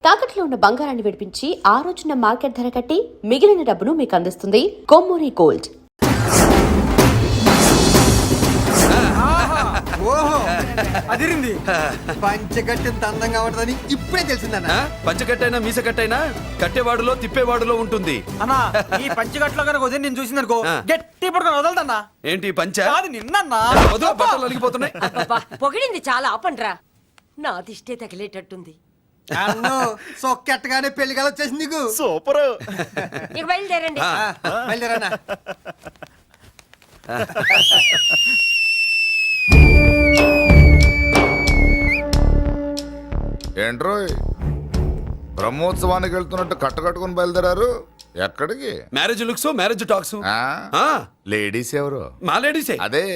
తాకట్లో ఉన్న బంగారాన్ని విడిపించి ఆ రోజున మార్కెట్ ధర కట్టి మిగిలిన డబ్బును మీకు అందిస్తుంది కొమ్మూరి గోల్డ్. ఓహో అదిరింది. పంచగట్టె అందంగా ఉంటుందని ఇప్పుడే తెలిసిందన్న. పంచగట్టైనా మీసగట్టైనా కట్టేవాడులో తిప్పేవాడులో ఉంటుంది అన్నా ఈ పంచగట్లో కనుక వదిలి నేను చూసిందనుకో గట్టి పడుకొని వదలదన్నా. ఏంటి పంచ అది నిన్నన్నా బట్టలు అలిగిపోతున్నాయి. పొగిడింది చాలా ఆపండ్రా, నా దిష్టే తగిలేటట్టుంది. అన్ను సొక్కెట్టగానే పెళ్లి కల వచ్చేసింది నీకు. సూపర్. ఇక బయలుదేరండి. బయలుదేరన్నా. ఏంట్రోయ్ బ్రహ్మోత్సవానికి వెళ్తున్నట్టు కట్టుకట్టుకుని బయలుదేరారు? ఎక్కడికి? Marriage looks, marriage talks. Ladies ఎవరు? మా లేడీసే. అదే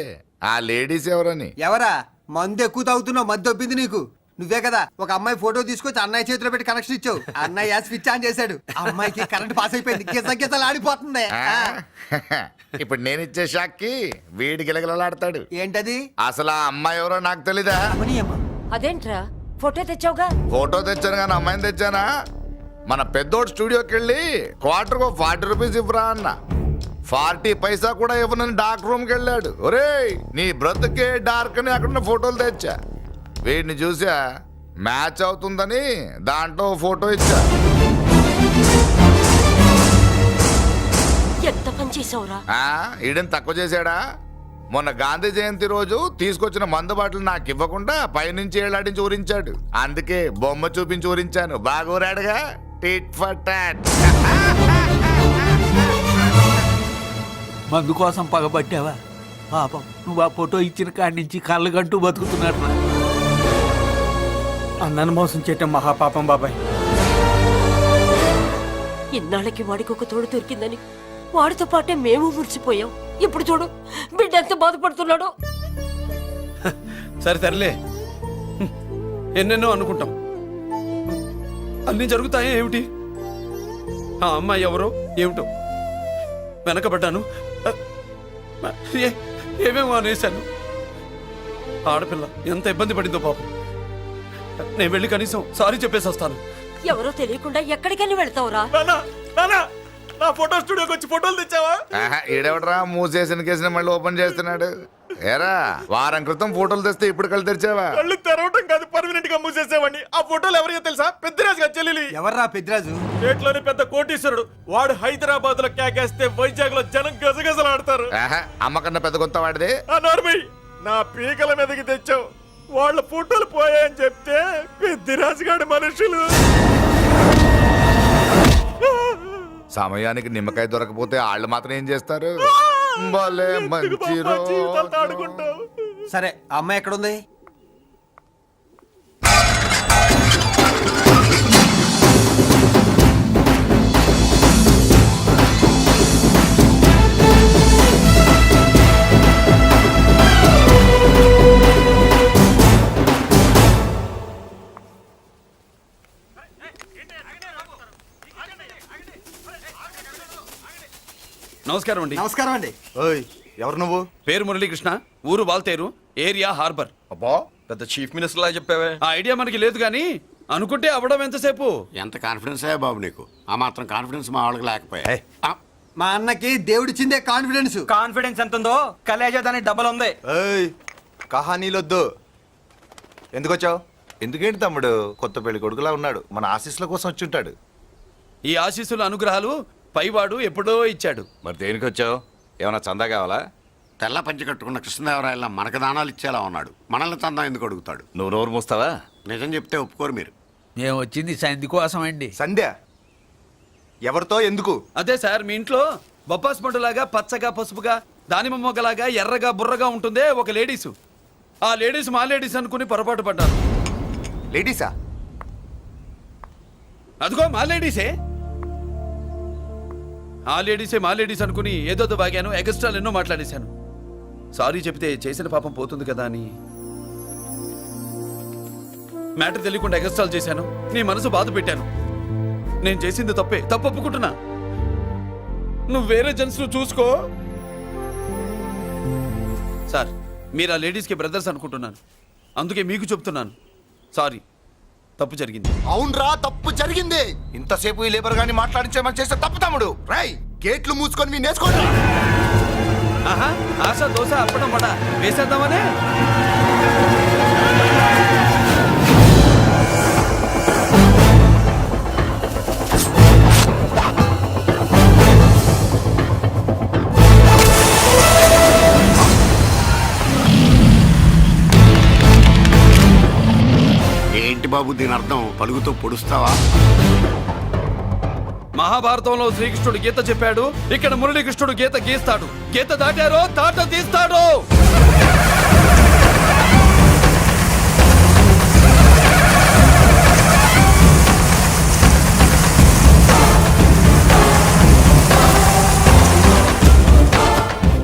ఆ లేడీస్ ఎవరని. ఎవరా? మందు ఎక్కువ తాగుతున్నావు, మధ్య ఒప్పింది నీకు. నువ్వే కదా ఒక అమ్మాయి ఫోటో తీసుకొచ్చి అన్నయ్య చేతిలో పెట్టి కనెక్షన్ ఇచ్చావు. అన్నయ్య స్విచ్ ఆన్ చేశాడు, అమ్మాయికి కరెంట్ పాస్ అయిపోయింది, గిజలు ఆడిపోతుంది. ఇప్పుడు నేను ఇచ్చే షాక్కి వీడి గిలగిలలాడతాడు. ఏంటది? అసలు ఆ అమ్మాయి ఎవరో నాకు తెలీదా? అదేంట్రా ఫోటో తెచ్చావుగా? ఫోటో తెచ్చాను కానీ అమ్మాయిని తెచ్చానా? మన పెద్దోడు స్టూడియోకి వెళ్ళి క్వార్టర్కు 40 రూపీస్ ఇవ్వరా అన్న. 40 పైసా కూడా ఇవ్వనని డార్క్ రూమ్కి వెళ్ళాడు. ఒరేయ్ నీ బ్రతుకే డార్క్ అని అక్కడ ఫోటోలు తెచ్చా. వీడిని చూసా మ్యాచ్ అవుతుందని దాంట్లో ఫోటో ఇచ్చా. ఎంత పని చేసావురా? ఈడని తక్కువ చేశాడా? మొన్న గాంధీ జయంతి రోజు తీసుకొచ్చిన మందు బాటలు నాకు ఇవ్వకుండా పైనుంచి ఏలాడించి ఊరించాడు. అందుకే బొమ్మ చూపించి ఊరించాను. బాగా ఊరాడుగా. Tit for tat. మందు కోసం పగబట్టావా? పాపం నువ్వు ఆ ఫోటో ఇచ్చిన కాడి నుంచి కళ్ళు గంటూ బతుకుతున్నాడు. అన్నను మోసం చేయటం మహాపాపం బాబాయ్. ఇన్నాళ్ళకి వాడికి ఒక తోడు దొరికిందని వాడితో పాటే మేము మురిసిపోయాం. ఇప్పుడు చూడు బిడ్డ ఎంత బాధపడుతున్నాడో. సరే తరలే, ఎన్నెన్నో అనుకుంటాం, అన్నీ జరుగుతాయే ఏమిటి? ఆ అమ్మాయి ఎవరో ఏమిటో వెనకబడ్డాను, ఏమేమో అనేశాను. ఆడపిల్ల ఎంత ఇబ్బంది పడిందో పాపం. నేను వెళ్ళి కనీసం సారీ చెప్పేసి వస్తాను. ఎవరో తెలియకుండా ఎక్కడికని వెళ్తావురా? నా ఫోటో స్టూడియోకి వచ్చి ఫోటోలు తెచ్చావా? ఈడెవడరా మూసేసిన కేసుని మళ్ళీ ఓపెన్ చేస్తున్నాడు? ఏరా వారం క్రితం ఫోటోలు తెస్తే ఇప్పుడు కళ్ళు తెరిచావా? కళ్ళు తెరవటం కాదు, పర్మనెంట్ గా మూసేసేవాడిని. ఆ ఫోటోలు ఎవరికో తెలుసా? పెద్దరాజు గారి చెల్లెలి. ఎవర్రా పెద్దరాజు? స్టేట్లోని పెద్ద కోటీశ్వరుడు. వాడు హైదరాబాద్ లో కేకేస్తే వైజాగ్ లో జనం గజగజలాడతారు. అమ్మ కన్నా పెద్ద కొత్త వాడిది. నా పీకల మీదకి తెచ్చావు. వాళ్ళ ఫోటోలు పోయాయని చెప్తే పెద్దరాజు గారి మనుషులు. సమయానికి నిమ్మకాయ దొరకపోతే వాళ్ళు మాత్రం ఏం చేస్తారు? భలే మంచి రోజు. సరే అమ్మాయి ఎక్కడుంది? నమస్కారం అండి. నమస్కారం అండి. ఓయ్ ఎవరు నువ్వు? పేరు మురళీకృష్ణ, ఊరు వాల్తేరు, ఏరియా హార్బర్. అబ్బా పెద్ద చీఫ్ మినిస్టర్ లాగా చెప్పావే. ఆ ఐడియా మనకి లేదు కానీ అనుకుంటే అవ్వడం ఎంతసేపు? ఎంత కాన్ఫిడెన్స్ అయ్యా బాబు నీకు? ఆ మాత్రం కాన్ఫిడెన్స్ మా వాళ్ళకి లేకపోయా? మా అన్నకి దేవుడిచ్చిందే కాన్ఫిడెన్స్. కాన్ఫిడెన్స్ ఎంత ఉందో కలేజా దానికి డబల్ ఉంది. ఏయ్ కహానీలొద్దు. ఎందుకు వచ్చావు? ఎందుకేంటి తమ్ముడు కొత్త పెళ్లి కొడుకులా ఉన్నాడు. మన ఆశీస్సుల కోసం వచ్చి ఉంటాడు. ఈ ఆశీస్సుల అనుగ్రహాలు పైవాడు ఎప్పుడో ఇచ్చాడు. మరి దేనికి వచ్చావు? ఏమైనా చందా కావాలా? తెల్ల పంచి కట్టుకున్న కృష్ణదేవరాయల మనకు దానాలు ఇచ్చేలా ఉన్నాడు. మనల్ని చందా ఎందుకు అడుగుతాడు? నువ్వు నోరు మూస్తావా? నిజం చెప్తే ఒప్పుకోరు మీరు. మేము వచ్చింది సంధి కోసం అండి. సంధ్య ఎవరితో ఎందుకు? అదే సార్, మీ ఇంట్లో బొప్పాస్ పండులాగా పచ్చగా పసుపుగా దానిమ్మ మొగ్గలాగా ఎర్రగా బుర్రగా ఉంటుందే ఒక లేడీసు. ఆ లేడీస్ మా లేడీస్ అనుకుని పొరపాటు పడ్డాను. లేడీసా? అదిగో మా లేడీసే. ఆ లేడీసే మా లేడీస్ అనుకుని ఏదో బాగాను, ఎగస్ట్రాలు ఎన్నో మాట్లాడేశాను. సారీ చెప్తే చేసిన పాపం పోతుంది కదా అని మ్యాటర్ తెలియకుండా ఎగస్ట్రాలు చేశాను. నీ మనసు బాధ పెట్టాను. నేను చేసింది తప్పే, తప్పు ఒప్పుకుంటున్నా. నువ్వు వేరే జెంట్స్ చూసుకో. సార్, మీరు ఆ లేడీస్కి బ్రదర్స్ అనుకుంటున్నాను, అందుకే మీకు చెప్తున్నాను. సారీ. తప్పు జరిగింది. అవునరా తప్పు జరిగింది. ఇంతసేపు ఈ లేబర్ గాని మాట్లాడించేమని చేస్తే తప్పు తమ్ముడు. రై గేట్లు మూసుకొని మీ నేర్చుకోండి. ఆహా, ఆశ దోశ అప్పడం వడ వేసేద్దామనే. ఏంటి బాబు దీని అర్థం? పలుగుతో పొడుస్తావా? మహాభారతంలో శ్రీకృష్ణుడు గీత చెప్పాడు, ఇక్కడ మురళీకృష్ణుడు గీత గీస్తాడు. గీత దాటారో తాట తీస్తాడు.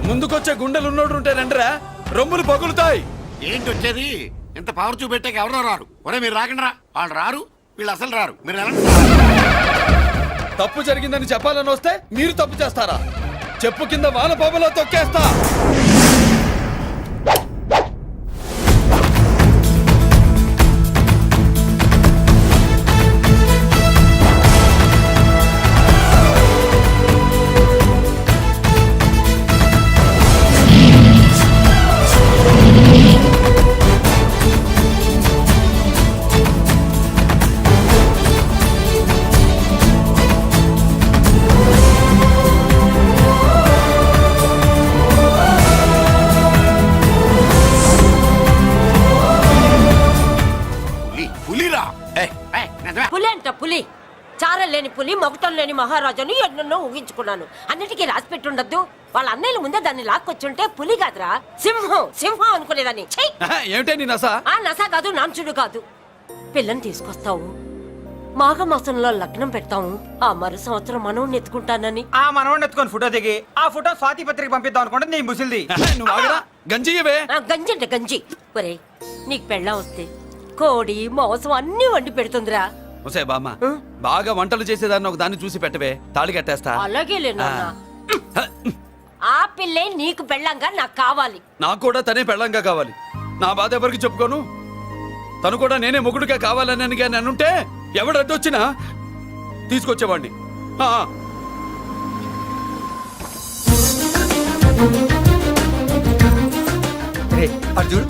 ముందుకొచ్చే గుండెలున్నోడు ఉంటే రండిరా, రొమ్ములు పగులుతాయి. ఏంటి వచ్చేది? ఇంత పవర్ చూపెట్టాక ఎవరో రారు. ఒరే మీరు రాకండి రా. వాళ్ళు రారు, వీళ్ళు అసలు రారు. మీరు ఎలా తప్పు జరిగిందని చెప్పాలని వస్తే మీరు తప్పు చేస్తారా? చెప్పు కింద వాన పాపలో తొక్కేస్తా. పులిరా? పులి అంట పులి. చారం లేని పులి, మొగటం లేని మహారాజుని ఎన్నెన్నో ఊహించుకున్నాను. అన్నిటికీ రాసి పెట్టుండద్దు. వాళ్ళ అన్నయ్యల ముందే దాన్ని లాక్కొచ్చుంటే పులి కాదురా, సింహం. సింహం అనుకునేదాన్ని. ఏమిటే నీ నస? ఆ నస కాదు, నాంచుడు కాదు. పిల్లని తీసుకొస్తావు, మాఘమాసంలో లగ్నం పెడతాము. ఆ మరు సంవత్సరం మనవుని ఎత్తుకుంటానని. ఆ మనవాడిని ఎత్తుకొని ఫోటో దిగి ఆ ఫోటో స్వాతి పత్రిక పంపిద్దాం అనుకుంటే నీ ముసిల్ది. నువ్వు ఆగరా, గంజియవే. గంజి అంటే గంజి. ఒరే నీకు పెళ్ళం వస్తే కోడి మాంసం అన్ని వండి పెడుతుందిరా. ఒసే బామ్మ, బాగా వంటలు చేసేదాన్ని ఒక దాన్ని చూసి పెట్టవే, తాళి కట్టేస్తా. అలాగే లేనా? ఆ పిల్లే నీకు పెళ్ళంగా నాకు కావాలి. నాకు కూడా తనే పెళ్ళంగా కావాలి. నా బాధ ఎవరికి చెప్పుకోను. తను కూడా నేనే మొగుడుగా కావాలని కానీ అనుంటే ఎవడు అడ్డొచ్చినా తీసుకొచ్చేవాడిని. అర్జున్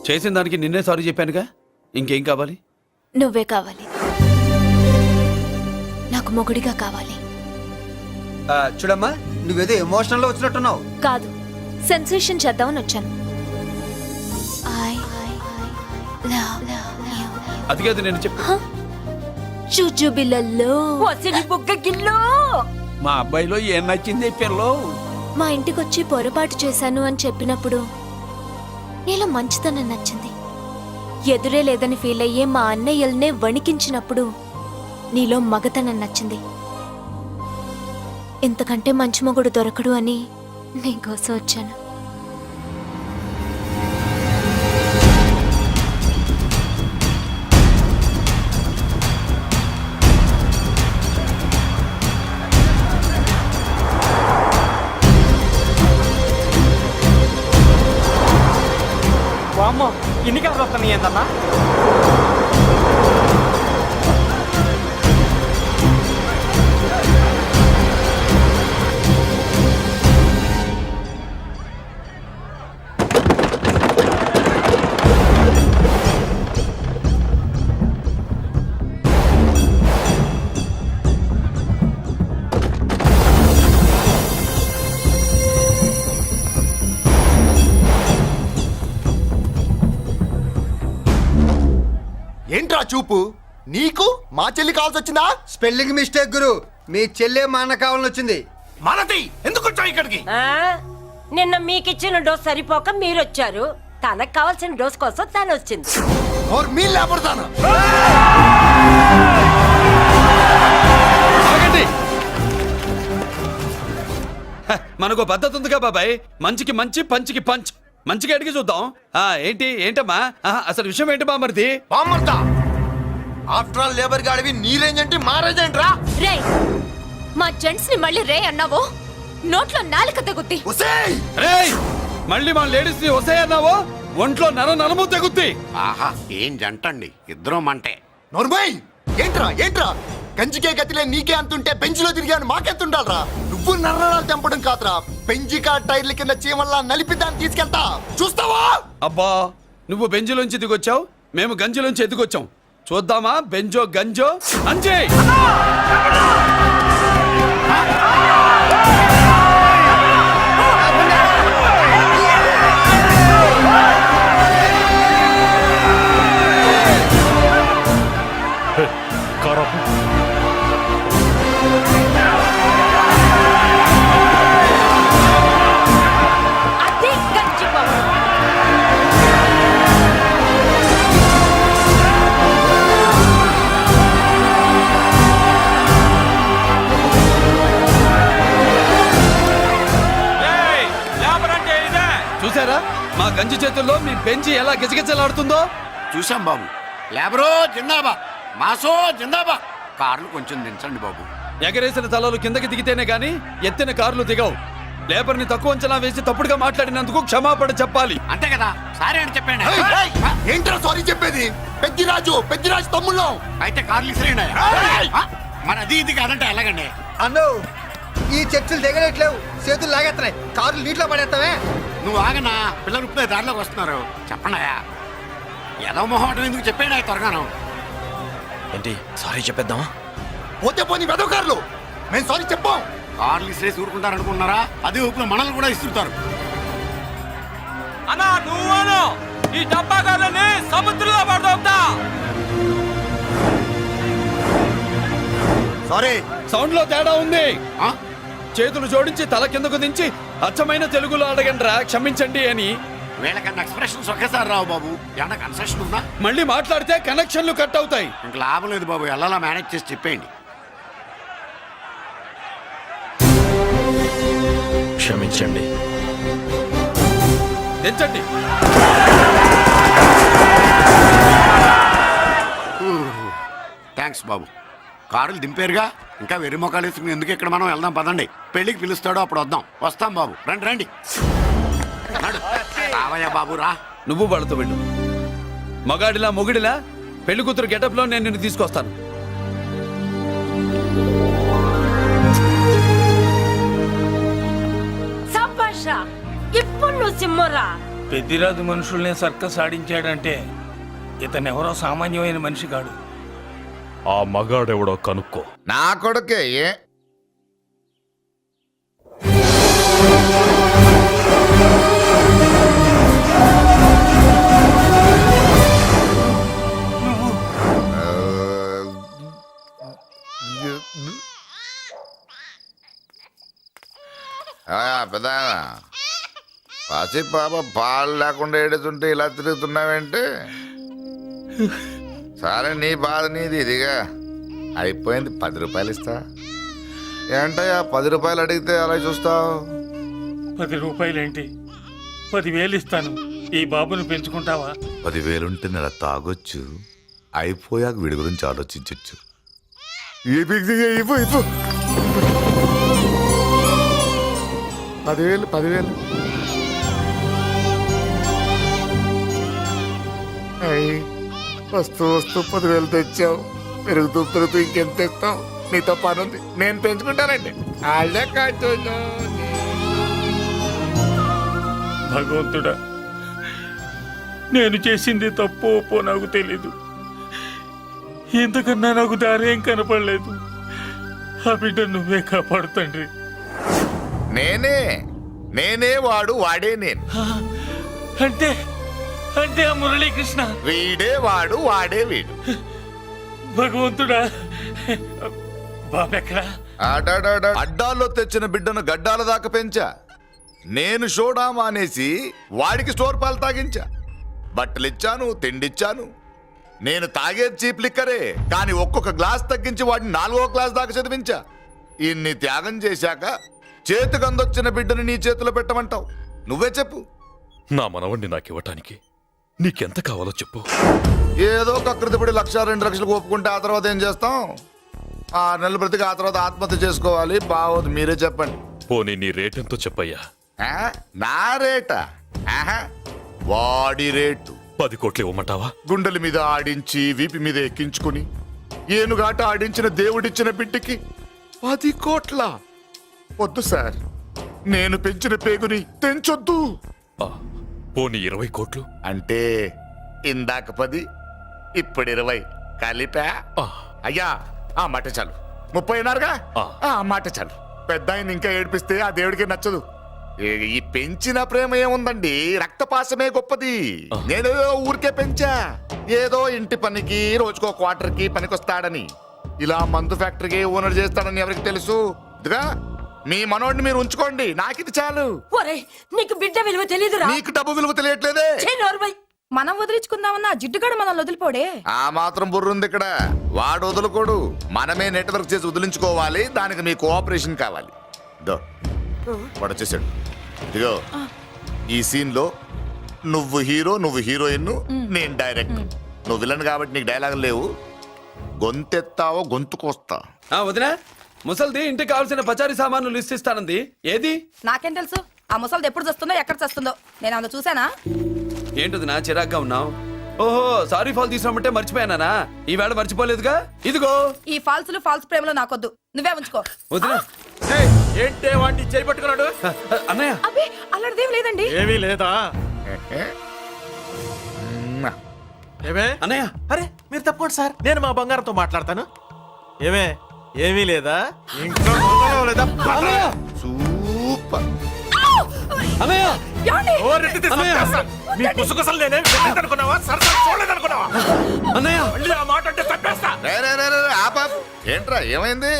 చేసిన దానికి నిన్నే సారీ చెప్పానుగా, ఇంకేం కావాలి? నువ్వే కావాలి. నాకు మొగుడిగా కావాలి. చూడమ్మా, నువ్వేదో ఎమోషనల్ లో వచ్చినట్టున్నావు. కాదు, సెన్సేషన్ చేద్దామని వచ్చాను. అది కాదు నేను చెప్పు. చుజుబిళ్ళల్లో వసిలి బుగ్గ గిల్లో. మా అబ్బాయిలో ఏం నచ్చింది పిల్లో? మా ఇంటికొచ్చి పొరపాటు చేశాను అని చెప్పినప్పుడు నీలో మంచితనం నచ్చింది. ఎదురే లేదని ఫీల్ అయ్యే మా అన్నయ్యల్నే వణికించినప్పుడు నీలో మగతనం నచ్చింది. ఇంతకంటే మంచి మొగుడు దొరకడు అని నీకోసం వచ్చాను. వామ్మో, ఇన్ని కలర్లు వస్తున్నాయి ఏంటన్నా? ఏంట్రా చూపు? నీకు మా చెల్లి కావాల్సి వచ్చిందా? స్పెల్లింగ్ మిస్టేక్ గురు. మీ చెల్లె మా అన్న కావాలని వచ్చింది. మనది ఎందుకు వచ్చావు ఇక్కడికి? నిన్న మీకిచ్చిన డోస్ సరిపోక మీరొచ్చారు. తనకు కావాల్సిన డోస్ కోసం తను వచ్చింది. మీ లేపడతాను. మనకు పద్ధతి ఉందిగా బాబాయ్. మంచికి మంచి, పంచికి పంచ్. మంచిగా అడిగి చూద్దాం. ఏంటమ్మా అసలు విషయం ఏంటి బామర్ది? బామ్మర్దా, ఆఫ్టర్ ఆల్ లేబర్ గాడివి నీ రేంజ్ అంటే మా రేంజ్ ఏంట్రా? రే, మా జెంట్స్ ని మళ్ళీ రే అన్నావో నోట్లో నాలుక తెగుద్ది. రేయ్ మళ్ళీ మా లేడీస్ ని వస్తాయన్నావో ఒంట్లో నరము తెగుద్ది. ఆహా ఏం జంటండి ఇద్దరం మంటే. నోర్మై ఏంట్రా కంచికే గతిలే నీకే అంతుంటే బెంచ్లో తిరిగాను మాకెంతుండాలరా? నువ్వు నర్రాలు తెంపడం కాదురా, పెంచికా టైర్ల కింద చీమల్లా నలిపి దాన్ని తీసుకెళ్తా చూస్తావా? అబ్బా నువ్వు బెంజులోంచి దిగొచ్చావు, మేము గంజిలోంచి ఎదిగొచ్చాం. చూద్దామా బెంజో గంజో అంజే. అదే గంజి పవర్. చూసారా మా గంజి చేతుల్లో మీ బెంజి ఎలా గిజగిజలాడుతుందో? చూసాం బాబు. లేబరో జిందాబా, మాసో జిందాబా. కార్లు కొంచెం దించండి బాబు. ఎగరేసిన తలలు కిందకి దిగితేనే గాని ఎత్తిన కార్లు దిగవు. లేబర్ ని తక్కువ అంచనా వేసి తప్పుడుగా మాట్లాడినందుకు క్షమాపణ చెప్పాలి. అంతే కదా, సారీ అని చెప్పండి. ఏంట్రా సారీ చెప్పేది? పెద్దిరాజు తమ్ముళ్ళం. అయితే కార్లు ఇసిరేయండి. మరి అది ఇది కాదంటే ఎలాగండి? అన్నో ఈ చర్చలు దిగలేట్లేవు, చేతులు లాగేస్తున్నాయి, కార్లు నీటిలో పడేస్తావే. నువ్వు ఆగనా, పిల్లలు ఇప్పుడే దారిలోకి వస్తున్నారు. చెప్పండి ఏదో మొహం ఎందుకు చెప్పండి త్వరగాను. ఏంటి సారీ చెప్పేద్దామా? పోతే పోనీ వెదవ కార్లు, మేము సారీ చెప్పాం. కార్లు ఇసిరేసి ఊరుకుంటారనుకున్నారా? అదే ఊపిలో మనల్ని కూడా ఇస్తుంటారు. అన్నా నువ్వు ఈ డబ్బా కాదని సముద్రంలో పడతా. సారీ సౌండ్ లో తేడా ఉంది. ఆ? చేతులు జోడించి తల కిందకు దించి అచ్చమైన తెలుగులో అడగండ్రా క్షమించండి అని. వీళ్ళకన్నా ఎక్స్ప్రెషన్స్ ఒకేసారి రావు బాబు. ఏమన్నా కన్సెషన్ ఉందా? మళ్ళీ మాట్లాడితే కనెక్షన్లు కట్ అవుతాయి. ఇంక లాభం లేదు బాబు, ఎలా మేనేజ్ చేసి చెప్పేయండి. క్షమించండి. తెచ్చండి. థ్యాంక్స్ బాబు. కారులు దింపారుగా, ఇంకా వెర్రి మొక్కలు వేసుకుని ఎందుకు ఇక్కడ మనం వెళ్దాం పదండి. పెళ్లికి పిలుస్తాడో అప్పుడు వద్దాం. వస్తాం బాబు, రండి రండి. నడు. రావయ్యా బాబు రా. నువ్వు వాళ్ళతో వెళ్ళు. మగాడిలా మొగుడిలా పెళ్లి కూతురు గెటప్ లో నేను నిన్ను తీసుకొస్తాను. సంభాష ఇప్పుడు నువ్వు సింహరా. పెద్దిరాజు మనుషుల్ని సర్కస్ ఆడించాడంటే ఇతనెవరో సామాన్యమైన మనిషి కాడు. ఆ మగాడెవడో కనుక్కో. నా కొడుకే పెద్ద పసి పాప పాలు లేకుండా ఏడుతుంటే ఇలా తిరుగుతున్నావేంటి? సరే నీ బాధ నీది, ఇదిగా అయిపోయింది. 10 రూపాయలు ఇస్తా. ఏంటయ్యా 10 రూపాయలు అడిగితే అలా చూస్తావు? 10 రూపాయలేంటి, 10,000 ఇస్తాను. ఈ బాబుని పెంచుకుంటావా? 10,000 ఉంటే నెల తాగొచ్చు, అయిపోయాక వీడి గురించి ఆలోచించచ్చు. 10,000 వస్తూ 10,000 తెచ్చావు. పెరుగుతూ ఇంకెంత తెస్తావు? నీతో పని ఉంది, నేను పెంచుకుంటానండి. వాళ్ళే కాదు. భగవంతుడా, నేను చేసింది తప్పు ఒప్పో నాకు తెలీదు. ఇంతకన్నా నాకు దారేం కనపడలేదు. ఆ బిడ్డ నువ్వే కాపాడు తండ్రి. నేనే వాడు, వాడే నేను. అంటే అంటే ఆ మురళీకృష్ణ వీడే వాడు, వాడే వీడు. భగవంతుడా, బాబెక్కడా? అడ్డాల్లో తెచ్చిన బిడ్డను గడ్డాల దాకా పెంచా. నేను షోడా మానేసి వాడికి స్టోర్ పాలు తాగించా. బట్టలిచ్చాను, తిండిచ్చాను. నేను తాగేది చీప్ లిక్కరే, కానీ ఒక్కొక్క గ్లాస్ తగ్గించి వాడిని 4వ క్లాస్ దాకా చదివించా. ఇన్ని త్యాగం చేశాక చేతికి అందొచ్చిన బిడ్డను నీ చేతిలో పెట్టమంటావు? నువ్వే చెప్పు. నా మనవణ్ణి నాకివ్వటానికి నీకెంత కావాలో చెప్పు. ఏదో కకృతిపడి 1,00,000 2 లక్షలకు ఒప్పుకుంటే ఆ తర్వాత ఏం చేస్తాం? 6 నెలలు బ్రతికి ఆ తర్వాత ఆత్మహత్య చేసుకోవాలి, బాగోదు. మీరే చెప్పండి. పోనీ నీ రేటెంతో చెప్పయ్యా. ఆ? నా రేటా? ఆహా, వాడి రేటు. 10 కోట్లు ఇవ్వమంటావా? గుండెల మీద ఆడించి వీపి మీద ఎక్కించుకుని ఏనుగాట ఆడించిన దేవుడిచ్చిన బిడ్డకి 10 కోట్ల? వద్దు సార్, నేను పెంచిన పేగుని తెంచొద్దు. ఆ, పోనీ 20 కోట్లు? అంటే ఇందాక 10 ఇప్పుడు 20 కలిపా? ఆ. అయ్యా ఆ మాట చాలు. 30 అన్నారుగా? ఆ. ఆ మాట చాలు. పెద్ద ఆయన ఇంకా ఏడిపిస్తే ఆ దేవుడికి నచ్చదు. ఈ పెంచిన ప్రేమ ఏముందండి, రక్తపాసమే గొప్పది. నేనేదో ఊరికే పెంచా, ఏదో ఇంటి పనికి రోజుకో క్వార్టర్కి పనికొస్తాడని. ఇలా మందు ఫ్యాక్టరీకి ఓనర్ చేస్తాడని ఎవరికి తెలుసు? ఇదిగా మీ మనోడిని మీరు ఉంచుకోండి, నాకిది చాలు. ఒరే నీకు బిడ్డ విలువ తెలియదురా. నీకు డబ్బు విలువ తెలియట్లేదే. మనం వదిలించుకుందామన్నా జిడ్డుగాడు మనం వదిలిపోడే. ఆ మాత్రం బుర్రుంది ఇక్కడ. వాడు వదులుకోడు, మనమే నెట్వర్క్ చేసి వదిలించుకోవాలి. దానికి మీ కోఆపరేషన్ కావాలి. దో వాడు వచ్చేసాడు. ఇదిగో ఈ సీన్ లో నువ్వు హీరో, నువ్వు హీరోయిన్, నేను డైరెక్టర్. నువ్వు విలన్ కాబట్టి నీకు డైలాగులు లేవు. గొంతెత్తావో గొంతుకొస్తా. వదినా, ముసల్ది ఇంటికి కావాల్సిన పచారీ సామాన్లు లిస్ట్ ఇస్తానంది. ఏది? నాకేం తెలుసు ఆ ముసలిది ఎప్పుడు చస్తుందో ఎక్కడ చస్తుందో? నేను అందులో చూసానా? ఏంటది నా చిరాగ్గా ఉన్నావు? ఓహో, సారీ ఫాల్ తీసుకురామంటే మర్చిపోయానా? ఈవేళ మర్చిపోలేదుగా. ఇదిగో ఈ ఫాల్సులు ఫాల్స్ ప్రేమలో నాకొద్దు, నువ్వే ఉంచుకో. వదినా. ఏంటే వాడిని చేయి పట్టుకున్నాడు? అన్నయ్య, అబ్బే అలాంటిదేం లేదండి. ఏమీ లేదా? ఏమే అన్నయ్య, అరే మీరు తప్పకుండా సార్, నేను మా బంగారంతో మాట్లాడతాను. ఏమే ఏమీ లేదా? ఇంకా లేదా? సూపర్. అన్నయ్య, ఓ రెడ్డి తీసి చంపేస్తా. మీ కుసకుసలు నేనేం వినలేదనుకున్నావా? సరసలు చూడలేదనుకున్నావా? అన్నయ్య, మళ్ళీ ఆ మాట అంటే చంపేస్తా. రే రే రే రే, ఆ పాప ఏంట్రా, ఏమైంది?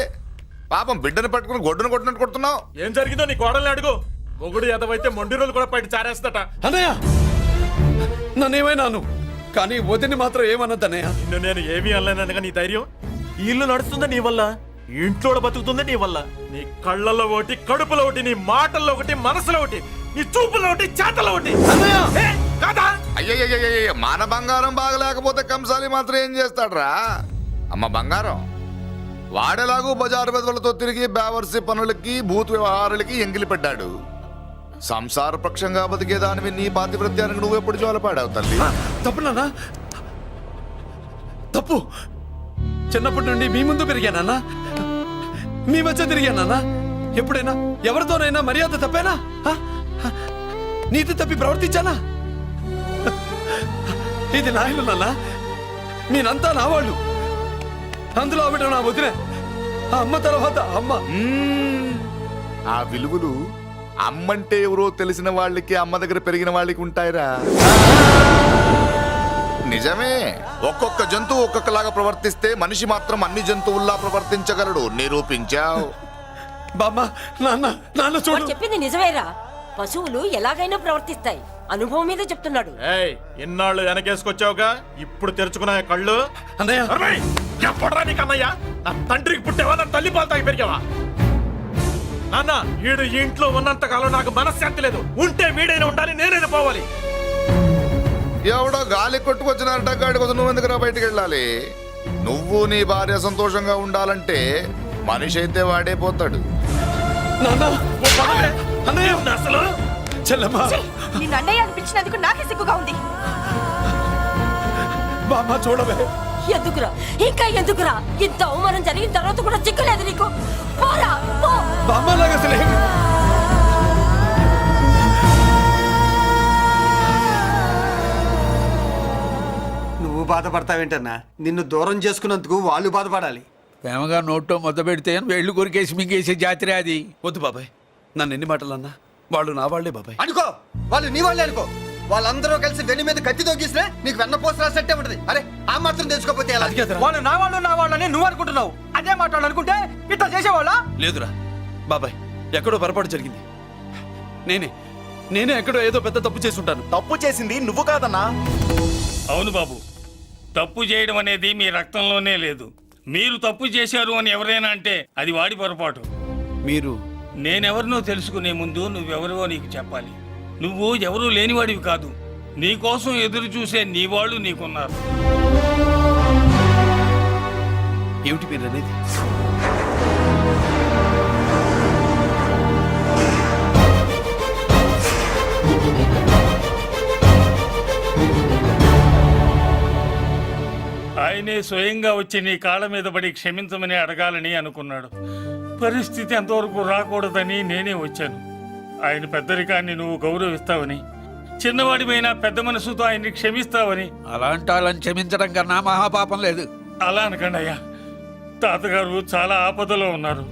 పాపం బిడ్డను పట్టుకుని గొడ్డును కొట్టినట్టు కొడుతున్నావు. ఏం జరిగిందో నీ కోడల్ని అడుగు. మొగుడు ఎదవైతే మొండి రోజులు కూడా బయట చారేస్తట. అన్నయ్య, నన్నేమైనాను కానీ వదిని మాత్రం ఏమన్నది అన్నయ్య. నిన్ను నేను ఏమీ అనలేనగా నీ ధైర్యం. ఈ ఇల్లు నడుస్తుందా నీ వల్ల, ఈ ఇంట్లో బతుకుతుందా నీ వల్ల. నీ కళ్ళల్లో ఒకటి, కడుపులో ఒకటి, నీ మాటల్లో ఒకటి, మనసులో ఒకటి, నీ చూపులో ఒకటి, చేతల్లో ఒకటి. ఏ, కాదా? అయ్యయ్యయ్యయ్య, మన బంగారం బాగలేకపోతే కంసాలి మాత్రం ఏం చేస్తాడ్రా? అమ్మ బంగారం వాడేలాగూ బజారు బెదవులతో తిరిగి బేవర్సి పనులకి భూత వ్యవహారాలకి ఎంగిలి పెట్టాడు. సంసార పక్షంగా బతికేదానివి నీ పాతివృత్యానికి నువ్వు ఎప్పుడు జోలపాడావు తల్లి? తప్పు నాన్న, తప్పు. చిన్నప్పటి నుండి మీ ముందు పెరిగానన్నా, మీ మధ్య తిరిగానన్నా. ఎప్పుడైనా ఎవరితోనైనా మర్యాద తప్పేనా? నీతి తప్పి ప్రవర్తించానా? ఇది నా ఇల్లు నాన్న, మీరంతా నా వాళ్ళు. అందులో ఆవిడ నా వదిలే, ఆ అమ్మ తర్వాత అమ్మ. ఆ విలువలు అమ్మంటే ఎవరో తెలిసిన వాళ్ళకి, అమ్మ దగ్గర పెరిగిన వాళ్ళకి ఉంటాయిరా. నిజమే, ఒక్కొక్క జంతువు ఒక్కొక్కలాగా ప్రవర్తిస్తే మనిషి మాత్రం అన్ని జంతువుల్లా ప్రవర్తించగలడు. నిరూపించావు. బామ్మ, నాన్న, నాన్న చూడు. వాడు చెప్పింది నిజమేరా. పశువులు ఎలాగైనా ప్రవర్తిస్తాయి. అనుభవం మీద చెప్తున్నాడు. ఏయ్, ఇన్నాళ్ళు వెనకేసుకొచ్చావుగా, ఇప్పుడు తెరుచుకున్నా కళ్ళు. అన్నయ్య, ఎప్పుడరా నీకు అన్నయ్య? నా తండ్రికి పుట్టావా, నా తల్లి పాలు తాగి పెరిగావా? నాన్న, వీడు ఈ ఇంట్లో ఉన్నంత కాలం నాకు మనశ్శాంతి లేదు. ఉంటే వీడైనా ఉండాలి, నేనైనా పోవాలి. ఎవడో గాలి కొట్టుకొచ్చినారట, గాడి కోసం నువ్వు ఎందుకురా బయటికి వెళ్ళాలి? నువ్వు నీ భార్య సంతోషంగా ఉండాలంటే మనిషి అయితే వాడే పోతాడు. నాన్న, ఓ పదవే. అన్నయ్య, అసలు చెల్లమ్మా, నిన్ను అన్నయ్య అనిపించినందుకు నాకే సిగ్గుగా ఉంది. బామ్మ చూడవే. ఎందుకురా, ఇంకా ఎందుకురా? ఇంత అవమానం జరిగిన తర్వాత కూడా చిక్కలేదు నీకు? పోరా, పో. బామ్మ లాగా అసలు నువ్వు బాధపడతావేంటన్నా? నిన్ను దూరం చేసుకున్నందుకు వాళ్ళు బాధపడాలి. ప్రేమగా నోట్లో మొదలు పెడితే వేళ్ళు కొరికేసి మింగేసే జాతర అది. వద్దు బాబాయ్, నన్ను ఎన్ని మాటలు అన్నా వాళ్ళు నా వాళ్లే బాబాయ్. అనుకో, వాళ్ళు నీ వాళ్ళే అనుకో. వాళ్ళందరూ కలిసి వెన్ను మీద కత్తి తొగిస్తే నీకు వెన్నపోస రాసట్టే ఉంటది. అరే ఆ మాత్రం తెలుసుకోపోతే ఎలా? వాళ్ళు నా వాళ్ళని నువ్వు అనుకుంటున్నావు. అదే మాట్లాడాలనుకుంటే ఇట్లా చేసేవాళ్ళ? లేదురా బాబాయ్, ఎక్కడో పొరపాటు జరిగింది. నేనే ఎక్కడో ఏదో పెద్ద తప్పు చేసి ఉంటాను. తప్పు చేసింది నువ్వు కాదన్నా. అవును బాబు, తప్పు చేయడం అనేది మీ రక్తంలోనే లేదు. మీరు తప్పు చేశారు అని ఎవరైనా అంటే అది వాడి పొరపాటు. మీరు నేనెవరినో తెలుసుకునే ముందు నువ్వెవరివో నీకు చెప్పాలి. నువ్వు ఎవరూ లేనివాడివి కాదు. నీకోసం ఎదురు చూసే నీ వాళ్ళు నీకున్నారు. ఏమిటి మీరు అనేది? ఆయనే స్వయంగా వచ్చి నీ కాళ్ళ మీద పడి క్షమించమని అడగాలని అనుకున్నాడు. పరిస్థితి అంతవరకు రాకూడదని నేనే వచ్చాను. ఆయన పెద్దరికాన్ని నువ్వు గౌరవిస్తావని, చిన్నవాడిపైన పెద్ద మనసుతో ఆయన్ని క్షమిస్తావని. అలాంటి వాళ్ళని క్షమించడం కన్నా మహాపాపం లేదు. అలా అనకండి అయ్యా. తాతగారు చాలా ఆపదలో ఉన్నారు.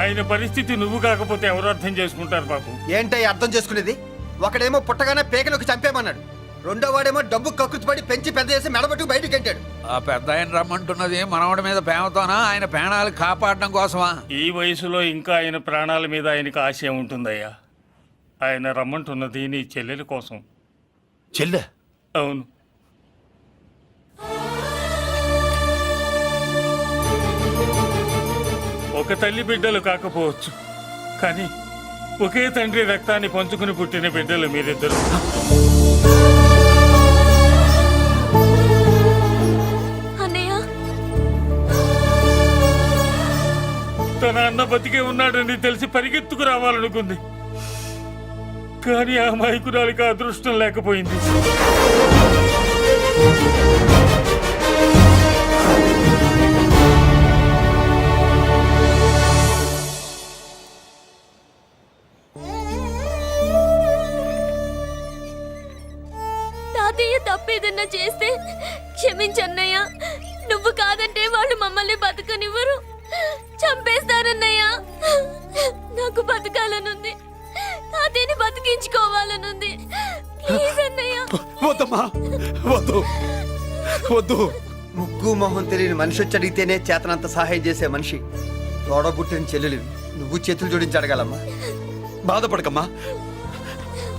ఆయన పరిస్థితి నువ్వు కాకపోతే ఎవరు అర్థం చేసుకుంటారు బాబు? ఏంటయ్య అర్థం చేసుకునేది? ఒకడేమో పుట్టగానే పేకలోకి చంపేమన్నాడు, రెండో వాడేమో డబ్బు కక్కుర్తిపడి పెంచి పెద్ద చేసి మెడబట్టు బయటికి గంటాడు. ఆ పెద్ద ఆయన రమ్మంటున్నది మనవడి మీద ప్రేమతోనా, ఆయన ప్రాణాలు కాపాడడం కోసమా? ఈ వయసులో ఇంకా ఆయన ప్రాణాల మీద ఆయనకు ఆశ ఉంటుందయ్యా. ఆయన రమ్మంటున్నది నీ చెల్లెల కోసం. చెల్లె? అవును. ఒక తల్లి బిడ్డలు కాకపోవచ్చు, కానీ ఒకే తండ్రి రక్తాన్ని పంచుకుని పుట్టిన బిడ్డలు మీరిద్దరు. అన్నయ్య, తన అన్న బతికే ఉన్నాడని తెలిసి పరిగెత్తుకు రావాలనుకుంది, కానీ ఆ మైకురాలికి అదృష్టం లేకపోయింది. తాతయ్య తప్పేదన్నా చేస్తే క్షమించన్నయ్య. నువ్వు కాదంటే వాళ్ళు మమ్మల్ని బతకనివ్వరు, చంపేస్తారన్నయ్య. నాకు బతకాలనుంది, తాతయ్యని బతికించుకోవాలనుంది. ప్లీజ్ అన్నయ్య. వద్దమ్మా, వద్దు వద్దు. ముగ్గు మొహం తెలియని మనిషి వచ్చి అడిగితేనే చేతనంత సహాయం చేసే మనిషి తోడబుట్టిన చెల్లెలు నువ్వు చేతులు జోడించి అడగాలమ్మా. బాధపడకమ్మా,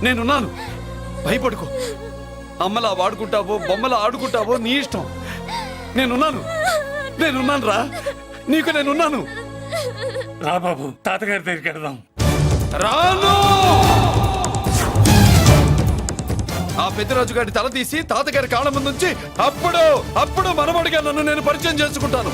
నేనున్నాను. భయపడుకో. అమ్మలా వాడుకుంటావో బొమ్మలా ఆడుకుంటావో నీ ఇష్టం. నేనున్నాను రా, నీకు నేనున్నాను. రా బాబు, తాతగారి దగ్గరికి వెళ్దాం. రాను. ఆ పెద్దరాజు గారి తల తీసి తాతగారి కాళ్ళ ముందుంచి అప్పుడు మనవడిగా నన్ను నేను పరిచయం చేసుకుంటాను.